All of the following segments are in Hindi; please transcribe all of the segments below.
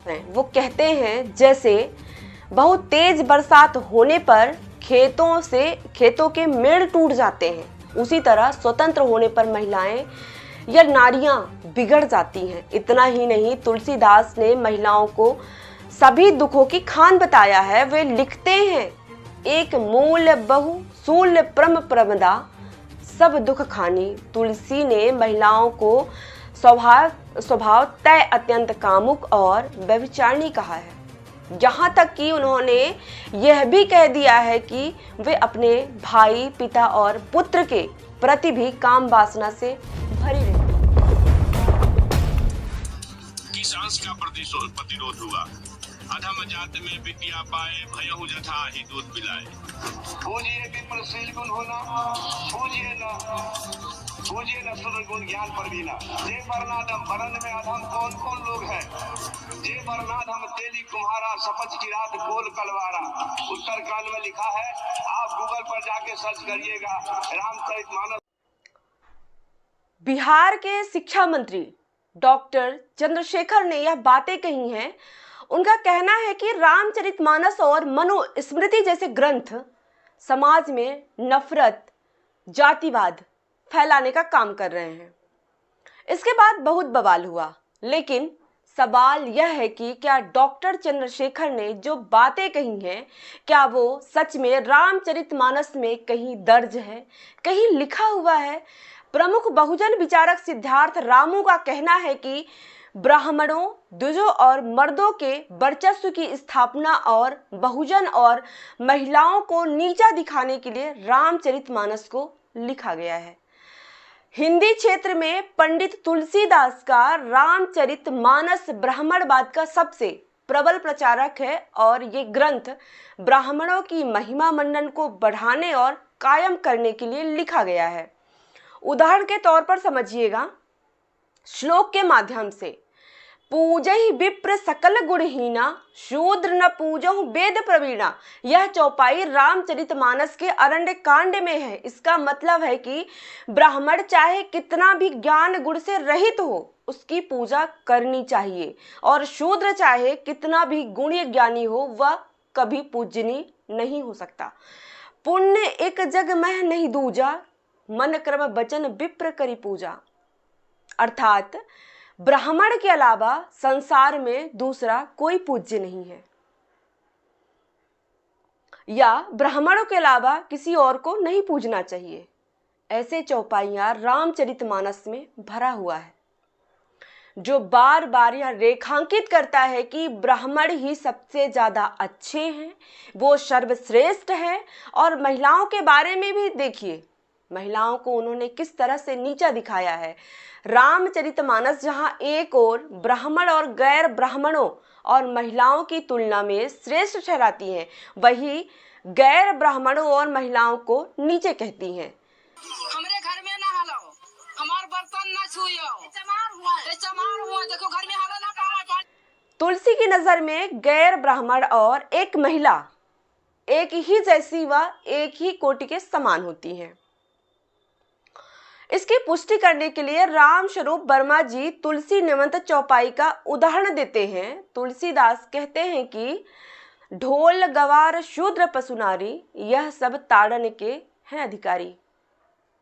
वो कहते हैं जैसे बहुत तेज बरसात होने पर खेतों के मेड़ टूट जाते हैं, उसी तरह स्वतंत्र होने पर महिलाएं या नारियां बिगड़ जाती हैं। इतना ही नहीं, तुलसीदास ने महिलाओं को सभी दुखों की खान बताया है। वे लिखते हैं, एक मूल बहु सूल प्रम प्रमदा सब दुख खानी। तुलसी ने महिलाओं को स्वभाव तय अत्यंत कामुक और व्यभिचारिणी कहा है। यहाँ तक कि उन्होंने यह भी कह दिया है कि वे अपने भाई, पिता और पुत्र के प्रति भी काम वासना से भरी रहती। किसान का प्रतिरोध हुआ, अधम जात में विद्या पाए, भयहु जथा ही दूध पिलाए। पूजिए विप्रशील गुण होना, पूजिए न सुर गुण ज्ञान पर बीना। जे बरनाधम वरण में अधम कौन कौन लोग हैं? जे बरनाधम तेली कुम्हारा, सपच की रात गोल कलवारा। उत्तरकांड में लिखा है, आप गूगल पर जाके सर्च करिएगा, रामचरितमानस। बिहार के शिक्षा मंत्री डॉक्टर चंद्रशेखर ने यह बातें कही हैं। उनका कहना है कि रामचरितमानस और मनुस्मृति जैसे ग्रंथ समाज में नफरत, जातिवाद फैलाने का काम कर रहे हैं। इसके बाद बहुत बवाल हुआ, लेकिन सवाल यह है कि क्या डॉक्टर चंद्रशेखर ने जो बातें कही हैं, क्या वो सच में रामचरितमानस में कहीं दर्ज है, कहीं लिखा हुआ है? प्रमुख बहुजन विचारक सिद्धार्थ रामू का कहना है कि ब्राह्मणों, द्विजों और मर्दों के वर्चस्व की स्थापना और बहुजन और महिलाओं को नीचा दिखाने के लिए रामचरितमानस को लिखा गया है। हिंदी क्षेत्र में पंडित तुलसीदास का रामचरितमानस ब्राह्मणवाद का सबसे प्रबल प्रचारक है और ये ग्रंथ ब्राह्मणों की महिमा मंडन को बढ़ाने और कायम करने के लिए लिखा गया है। उदाहरण के तौर पर समझिएगा, श्लोक के माध्यम से पूजहि विप्र सकल गुणहीना, शूद्र न पूजहु वेद प्रवीणा। यह चौपाई रामचरितमानस के अरण्य कांड में है। इसका मतलब है कि ब्राह्मण चाहे कितना भी ज्ञान गुण से रहित हो, उसकी पूजा करनी चाहिए, और शूद्र चाहे कितना भी गुणी ज्ञानी हो, वह कभी पूजनीय नहीं हो सकता। पुण्य एक जग मह नहीं दूजा, मन क्रम वचन विप्र करी पूजा। अर्थात ब्राह्मण के अलावा संसार में दूसरा कोई पूज्य नहीं है, या ब्राह्मणों के अलावा किसी और को नहीं पूजना चाहिए। ऐसे चौपाइयां रामचरितमानस में भरा हुआ है, जो बार बार यह रेखांकित करता है कि ब्राह्मण ही सबसे ज्यादा अच्छे हैं, वो सर्वश्रेष्ठ है। और महिलाओं के बारे में भी देखिए, महिलाओं को उन्होंने किस तरह से नीचा दिखाया है। रामचरितमानस जहां एक ओर ब्राह्मण और गैर ब्राह्मणों और महिलाओं की तुलना में श्रेष्ठ ठहराती हैं, वही गैर ब्राह्मणों और महिलाओं को नीचे कहती हैं। हमरे घर में ना हलाओ, हमार बर्तन ना छुइयो, चमार हुआ देखो घर में हाला ना पावा। तुलसी की नजर में गैर ब्राह्मण और एक महिला एक ही जैसी व एक ही कोटि के समान होती हैं। इसकी पुष्टि करने के लिए राम स्वरूप वर्मा जी तुलसी निमंत चौपाई का उदाहरण देते हैं। तुलसीदास कहते हैं कि ढोल गवार शूद्र पशु नारी, यह सब ताड़न के हैं अधिकारी।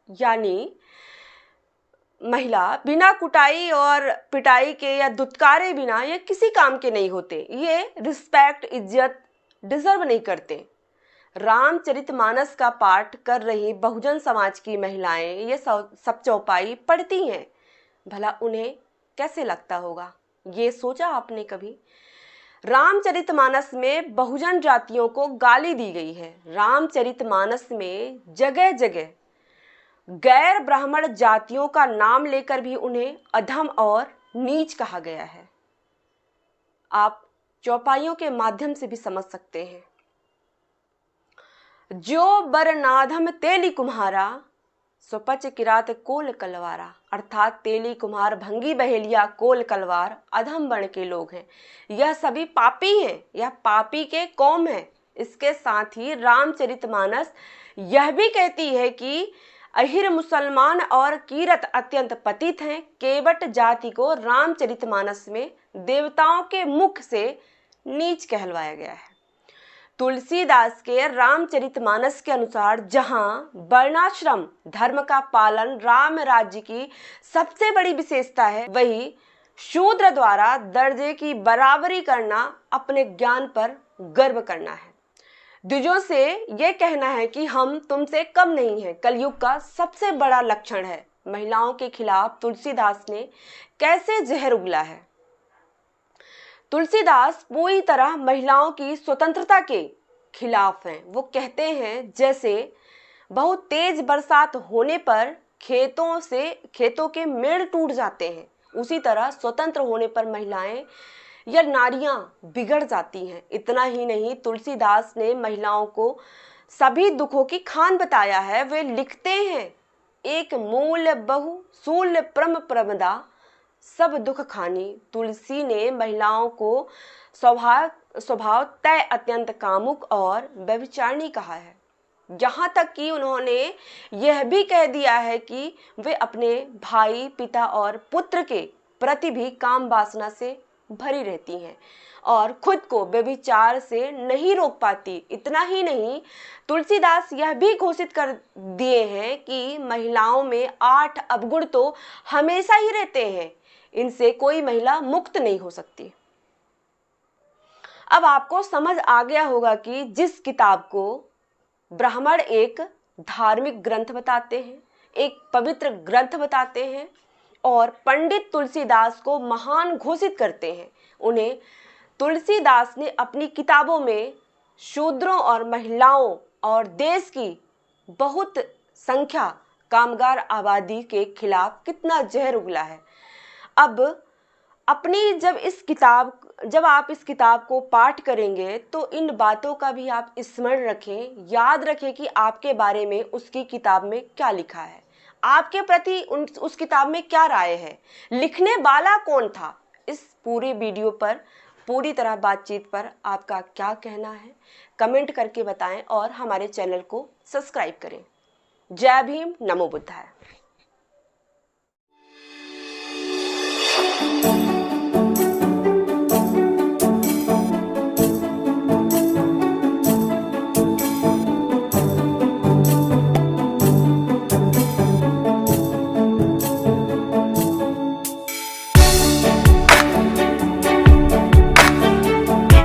यानी महिला बिना कुटाई और पिटाई के या दुत्कारे बिना ये किसी काम के नहीं होते, ये रिस्पेक्ट, इज्जत डिजर्व नहीं करते। रामचरितमानस का पाठ कर रही बहुजन समाज की महिलाएं ये सब चौपाई पढ़ती हैं, भला उन्हें कैसे लगता होगा? ये सोचा आपने कभी? रामचरितमानस में बहुजन जातियों को गाली दी गई है। रामचरितमानस में जगह जगह गैर ब्राह्मण जातियों का नाम लेकर भी उन्हें अधम और नीच कहा गया है। आप चौपाइयों के माध्यम से भी समझ सकते हैं। जो बरनाधम तेली कुम्हारा, स्वपच किरात कोल कलवारा। अर्थात तेली कुम्हार, भंगी बहेलिया, कोल कलवार अधम वर्ण के लोग हैं। यह सभी पापी हैं, यह पापी के कौम है। इसके साथ ही रामचरितमानस यह भी कहती है कि अहिर मुसलमान और कीरत अत्यंत पतित हैं। केवट जाति को रामचरितमानस में देवताओं के मुख से नीच कहलवाया गया है। तुलसीदास के रामचरितमानस के अनुसार जहां वर्णाश्रम धर्म का पालन राम राज्य की सबसे बड़ी विशेषता है, वही शूद्र द्वारा दर्जे की बराबरी करना अपने ज्ञान पर गर्व करना है। द्विजों से यह कहना है कि हम तुमसे कम नहीं हैं, कलयुग का सबसे बड़ा लक्षण है। महिलाओं के खिलाफ तुलसीदास ने कैसे जहर उगला है। तुलसीदास पूरी तरह महिलाओं की स्वतंत्रता के खिलाफ हैं। वो कहते हैं जैसे बहुत तेज बरसात होने पर खेतों के मेड़ टूट जाते हैं, उसी तरह स्वतंत्र होने पर महिलाएं या नारियां बिगड़ जाती हैं। इतना ही नहीं, तुलसीदास ने महिलाओं को सभी दुखों की खान बताया है। वे लिखते हैं, एक मूल बहु सूल प्रम प्रमदा सब दुख खानी। तुलसी ने महिलाओं को स्वभाव तय अत्यंत कामुक और व्यभिचारिणी कहा है। यहाँ तक कि उन्होंने यह भी कह दिया है कि वे अपने भाई, पिता और पुत्र के प्रति भी काम वासना से भरी रहती हैं और खुद को व्यभिचार से नहीं रोक पाती। इतना ही नहीं, तुलसीदास यह भी घोषित कर दिए हैं कि महिलाओं में 8 अवगुण तो हमेशा ही रहते हैं, इनसे कोई महिला मुक्त नहीं हो सकती। अब आपको समझ आ गया होगा कि जिस किताब को ब्राह्मण एक धार्मिक ग्रंथ बताते हैं, एक पवित्र ग्रंथ बताते हैं और पंडित तुलसीदास को महान घोषित करते हैं, उन्हें तुलसीदास ने अपनी किताबों में शूद्रों और महिलाओं और देश की बहुत संख्या कामगार आबादी के खिलाफ कितना जहर उगला है। अब अपनी जब आप इस किताब को पाठ करेंगे तो इन बातों का भी आप स्मरण रखें, याद रखें कि आपके बारे में उसकी किताब में क्या लिखा है, आपके प्रति उस किताब में क्या राय है, लिखने वाला कौन था। इस पूरे वीडियो पर पूरी तरह बातचीत पर आपका क्या कहना है, कमेंट करके बताएं और हमारे चैनल को सब्सक्राइब करें। जय भीम, नमो बुद्धाय।